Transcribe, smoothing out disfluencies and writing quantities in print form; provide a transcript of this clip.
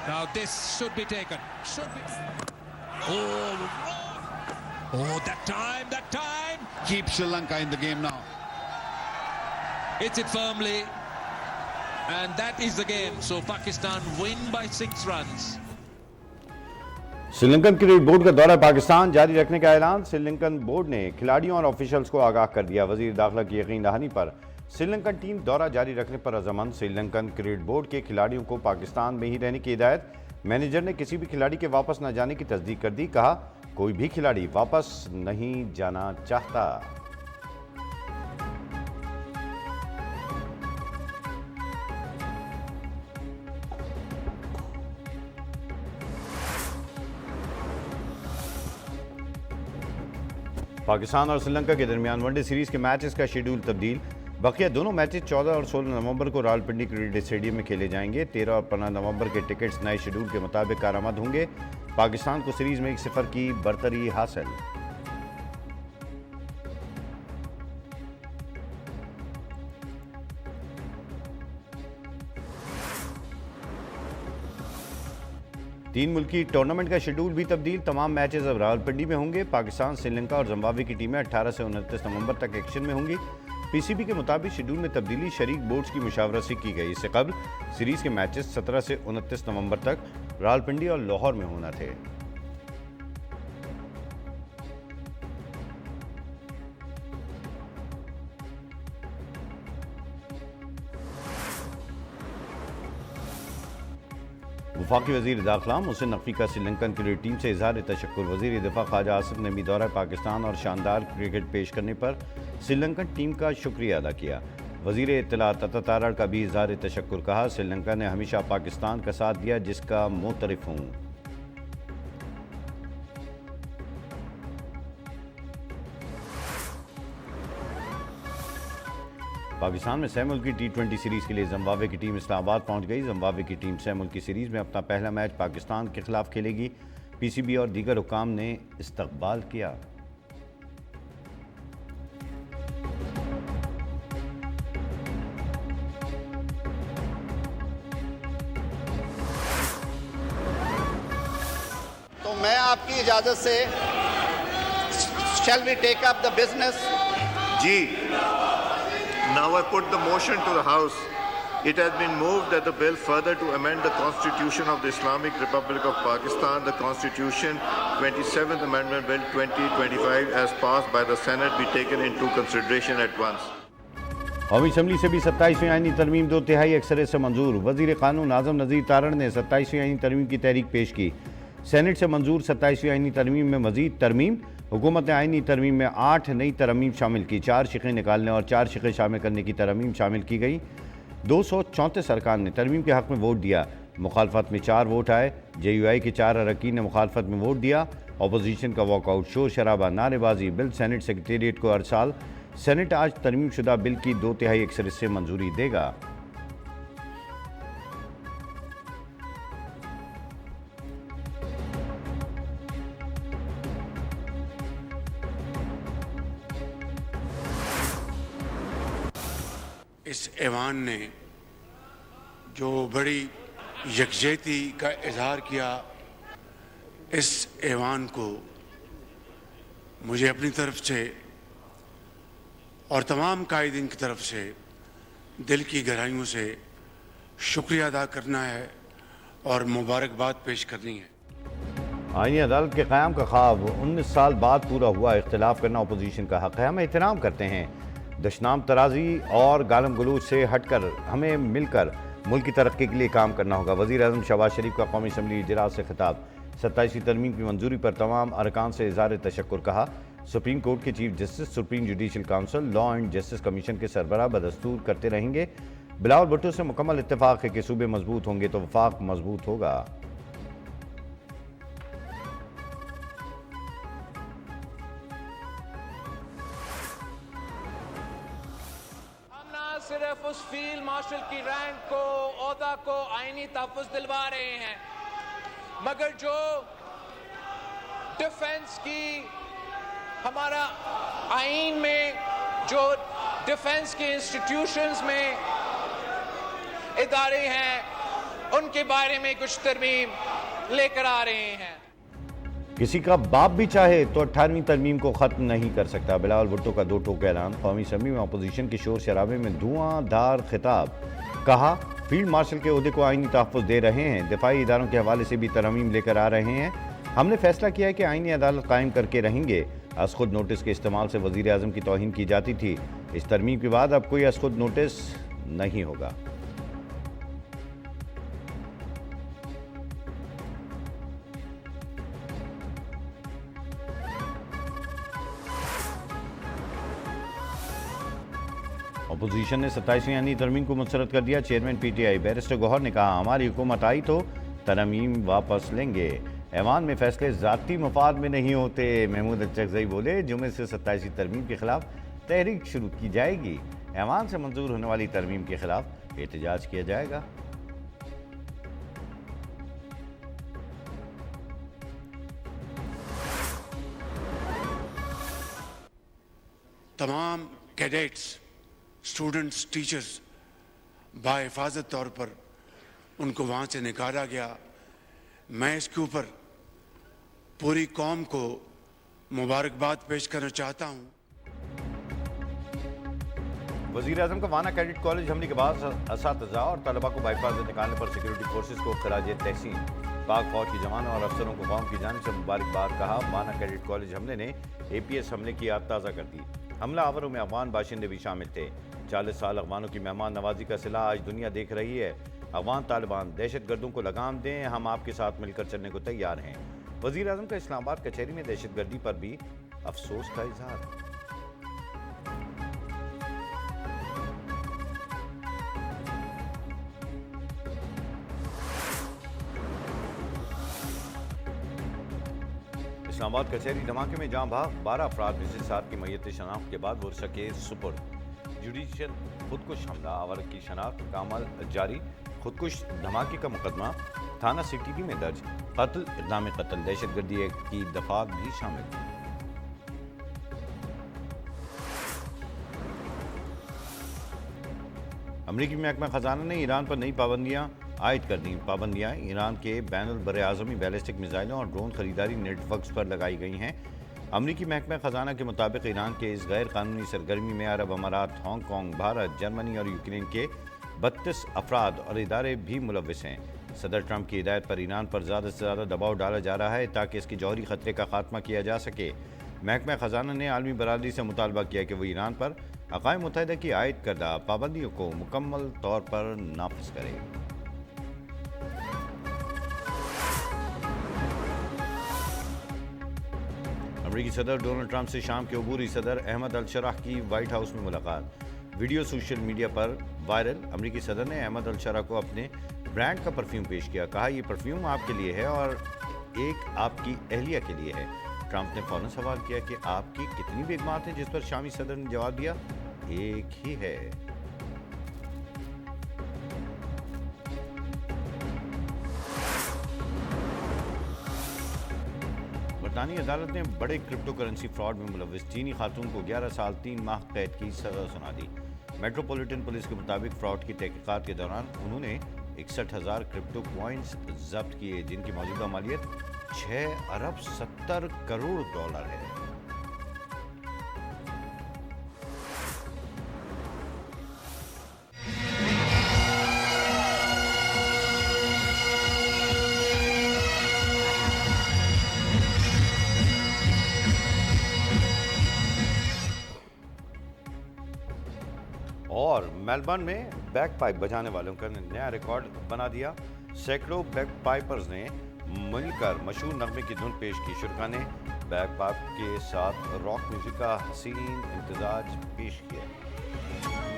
Now this should be taken. Should be. Oh, that time. Keep Sri Lanka in the game now. Hits it firmly. And that is the game. So Pakistan win by 6 runs. Sri Lankan cricket board का दौरा पाकिस्तान जारी रखने का ऐलान। Sri Lankan board ने खिलाड़ियों और officials को आगाह कर दिया। वजीर दाखिला की यकीन दहानी पर श्रीलंकन टीम दौरा जारी रखने पर रजामंद। श्रीलंकन क्रिकेट बोर्ड के खिलाड़ियों को पाकिस्तान में ही रहने की हिदायत। मैनेजर ने किसी भी खिलाड़ी के वापस न जाने की तस्दीक कर दी। कहा कोई भी खिलाड़ी वापस नहीं जाना चाहता। पाकिस्तान और श्रीलंका के दरमियान वनडे सीरीज के मैचेस का शेड्यूल तब्दील। बकिया दोनों मैचेस 14 और 16 नवंबर को रावलपिंडी क्रिकेट स्टेडियम में खेले जाएंगे। 13 और 15 नवंबर के टिकट्स नए शेड्यूल के मुताबिक कारआमद होंगे। पाकिस्तान को सीरीज में 1-0 की बरतरी हासिल। तीन मुल्की टूर्नामेंट का शेड्यूल भी तब्दील। तमाम मैचेस अब रावलपिंडी में होंगे। पाकिस्तान, श्रीलंका और जिम्बाब्वे की टीमें 18 से 29 नवंबर तक एक्शन में होंगी। पीसीबी के मुताबिक शेड्यूल में तब्दीली शरीक बोर्ड्स की मुशावरत से की गई। इससे कबल सीरीज के मैचेस 17 से 29 नवंबर तक रावलपिंडी और लाहौर में होना थे। वफाकी वज़ीर दाखिला मोहसिन नकवी का श्रीलंकन क्रिकेट टीम से इजहार तशक्कुर। वज़ीर दिफा ख्वाजा आसिफ ने भी दौरा पाकिस्तान और शानदार क्रिकेट पेश करने पर श्रीलंकन टीम का शुक्रिया अदा किया। वज़ीर इत्तलात अता तारड़ का भी इजहार तशक्कुर। कहा श्रीलंका ने हमेशा पाकिस्तान का साथ दिया जिसका मोतरफ हूँ। पाकिस्तान में 6 मुल्की T20 सीरीज के लिए जिम्बाब्वे की टीम इस्लामाबाद पहुंच गई। जिम्बाब्वे की टीम 6 मुल्की सीरीज में अपना पहला मैच पाकिस्तान के खिलाफ खेलेगी। पीसीबी और दीगर हुकाम ने इस्तकबाल किया। तो मैं आपकी इजाजत से shall we take up the business. जी, now I put the motion to the House. It has been moved that the bill further to amend the Constitution of the Islamic Republic of Pakistan, the Constitution 27th Amendment Bill 2025 as passed by the Senate be taken into consideration at once. कौमी assembly से भी 27वीं आईनी तरमीम 2/3 अक्सरियत से मंजूर। वज़ीर क़ानून आज़म नज़ीर तारड़ ने 27वीं आईनी तरमीम की तहरीक पेश की। सेनेट से मंजूर 27वीं आईनी तरमीम में मज़ीद तरमीम। हुकूमत ने आईनी तरमीम में 8 नई तरमीम शामिल की। 4 शिक़ें निकालने और 4 शिक़ें शामिल करने की तरमीम शामिल की गई। 234 अरकान ने तरमीम के हक़ में वोट दिया। मुखालफत में 4 वोट आए। JUI के 4 अरकान ने मुखालफत में वोट दिया। अपोजिशन का वॉकआउट, शोर शराबा, नारेबाजी। बिल सेनेट सेक्रेटेरिएट को अरसाल। सेनेट आज तरमीम शुदा बिल की 2/3 अक्सरियत से मंजूरी देगा। इस ऐवान ने जो बड़ी यकजहती का इजहार किया, इस ऐवान को मुझे अपनी तरफ से और तमाम कायदीन की तरफ से दिल की गहराइयों से शुक्रिया अदा करना है और मुबारकबाद पेश करनी है। आईनी अदालत के क़याम का ख्वाब 19 साल बाद पूरा हुआ। इख्तिलाफ करना अपोजिशन का हक़ है। हम एहतराम करते हैं। दशनाम तराजी और गालम गलूच से हटकर हमें मिलकर मुल्क की तरक्की के लिए काम करना होगा। वज़ीर आज़म शहबाज शरीफ का कौमी असम्बली इजलास से खिताब। 27वीं तरमीम की मंजूरी पर तमाम अरकान से इज़हार तशक्कुर। कहा सुप्रीम कोर्ट के chief justice, supreme judicial council, law and justice commission के सरबराह बदस्तूर करते रहेंगे। बिलावल भुट्टो से मुकम्मल इत्तेफाक है कि सूबे मजबूत होंगे तो वफाक मजबूत होगा। सिर्फ उस फील्ड मार्शल की रैंक को, ओहदा को आईनी तहफ़्फ़ुज़ दिलवा रहे हैं, मगर जो डिफेंस की हमारा आईन में, जो डिफेंस के इंस्टीट्यूशंस में इदारे हैं, उनके बारे में कुछ तरमीम लेकर आ रहे हैं। किसी का बाप भी चाहे तो 18वीं तरमीम को खत्म नहीं कर सकता। बिलावल भुट्टो का दो टोक ऐलान। कौमी असम्बली में अपोजिशन के शोर शराबे में धुआंधार खिताब। कहा फील्ड मार्शल के ओहदे को आईनी तहफ़्फ़ुज़ दे रहे हैं, दिफाई इदारों के हवाले से भी तरमीम लेकर आ रहे हैं। हमने फैसला किया है कि आईनी अदालत कायम करके रहेंगे। अस खुद नोटिस के इस्तेमाल से वज़ीर आज़म की तौहीन की जाती थी। इस तरमीम के बाद अब कोई अस खुद नोटिस नहीं होगा। अपोजिशन ने 27वीं आईनी तरमीम को मुस्तरद कर दिया। चेयरमैन PTI बैरिस्टर गौहर ने कहा हमारी हुकूमत आई तो तरमीम वापस लेंगे। ऐवान में फैसले ज़ाती मफाद में नहीं होते। महमूद अचकज़ई बोले जुमे से 27वीं तरमीम के खिलाफ तहरीक शुरू की जाएगी। ऐवान से मंजूर होने वाली तरमीम के खिलाफ एहतजाज किया जाएगा। तमाम कैडेट्स, स्टूडेंट्स, टीचर्स बाहिफाजत तौर पर उनको वहाँ से निकाला गया। मैं इसके ऊपर पूरी कौम को मुबारकबाद पेश करना चाहता हूँ। वज़ीर आज़म का वाना कैडेट कॉलेज हमले के बाद असातिज़ा और तलबा को बाहिफाजत निकालने पर सिक्योरिटी फोर्सेस को खराज तहसीन। पाक फौज के जवानों और अफसरों को कौम की जानिब से मुबारकबाद कहा। वाना कैडेट कॉलेज हमले ने APS हमले की याद ताज़ा कर दी। हमला आवरों में अफगान बाशिंदे भी शामिल थे। 40 साल अफगानों की मेहमान नवाजी का सिला आज दुनिया देख रही है। अफगान तालिबान दहशत गर्दों को लगाम दें, हम आपके साथ मिलकर चलने को तैयार हैं। वज़ीर आज़म का इस्लामाबाद कचहरी में दहशत गर्दी पर भी अफसोस का इजहार। इस्लामाबाद कचहरी धमाके में जाँ भाग 12 अफराद में 7 की मैयत शनाख्त के बाद वर्षा के सुपुर्द। जुडिशियल खुदकुश हमला आवर की शनाख्त का अमल जारी। खुदकुश धमाके का मुकदमा थाना CTD में दर्ज। कत्ल, इक़दाम कत्ल, दहशतगर्दी एक्ट की दफात भी शामिल। अमरीकी महकमा खजाना ने ईरान पर नई पाबंदियां आयद कर दी। पाबंदियां ईरान के बैनुल बरआज़मी बैलिस्टिक मिसाइलों और ड्रोन खरीदारी नेटवर्क्स पर लगाई गई हैं। अमरीकी महकमा खजाना के मुताबिक ईरान के इस गैर कानूनी सरगर्मी में अरब अमारात, हांगकॉन्ग, भारत, जर्मनी और यूक्रेन के 32 अफराद और इदारे भी मुलव्विस हैं। सदर ट्रंप की हिदायत पर ईरान पर ज़्यादा से ज़्यादा दबाव डाला जा रहा है ताकि इसकी जौहरी खतरे का खात्मा किया जा सके। महकमा खजाना ने आलमी बरादरी से मुतालबा किया कि वो ईरान पर अक़वाम मुत्तहिदा की आयद करदा पाबंदियों को मुकम्मल तौर पर नाफिज करे। अमरीकी सदर डोनाल्ड ट्रंप से शाम के अबूरी सदर अहमद अल-शराह की वाइट हाउस में मुलाकात। वीडियो सोशल मीडिया पर वायरल। अमरीकी सदर ने अहमद अल-शराह को अपने ब्रांड का परफ्यूम पेश किया। कहा यह परफ्यूम आपके लिए है और एक आपकी अहलिया के लिए है। ट्रंप ने फौरन सवाल किया कि आपकी कितनी बेगमात है, जिस पर शामी सदर ने जवाब दिया एक ही है। बरतानी अदालत ने बड़े क्रिप्टो करेंसी फ्रॉड में मुलव्विस चीनी खातून को 11 साल 3 माह कैद की सजा सुना दी। मेट्रोपॉलिटन पुलिस के मुताबिक फ्रॉड की तहकीकात के दौरान उन्होंने 61,000 क्रिप्टो कॉइन्स जब्त किए, जिनकी मौजूदा मालियत 6 अरब 70 करोड़ डॉलर है। और मेलबर्न में बैकपाइप बजाने वालों का नया रिकॉर्ड बना दिया। सैकड़ों बैकपाइपर्स ने मिलकर मशहूर नगमे की धुन पेश की। शुरा ने बैकपाइप के साथ रॉक म्यूजिक का हसीन इम्तिजाज पेश किया।